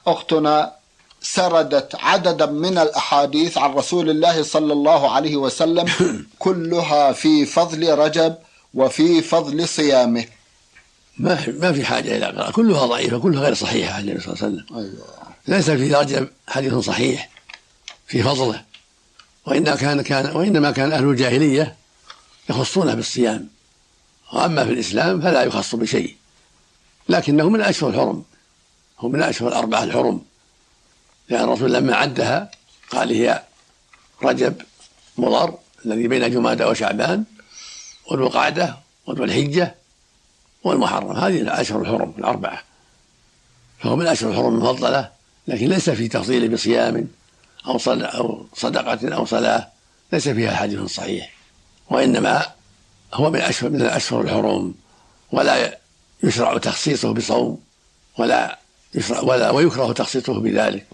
أختنا سردت عددا من الأحاديث عن رسول الله صلى الله عليه وسلم كلها في فضل رجب وفي فضل صيامه. ما في حاجة إلى قراءة، كلها ضعيفة، كلها غير صحيحة عن النبي صلى الله عليه وسلم. أيوة. ليس في رجب حديث صحيح في فضله، وإنما كان أهل الجاهلية يخصونه بالصيام، وأما في الإسلام فلا يخص بشيء، لكنه من الأشهر الحرم، هو من الأشهر الأربعة الحرم، لأن الرسول لما عدها قال هي رجب مضر الذي بين جمادى وشعبان وذو القعدة وذو الحجة والمحرم، هذه الأشهر الحرم الأربعة، فهو من الأشهر الحرم المفضلة، لكن ليس في تفضيل بصيام أو صدقة أو صلاة، ليس فيها حديث صحيح، وإنما هو من الأشهر الحرم، ولا يشرع تخصيصه بصوم ويكره تخصيصه بذلك.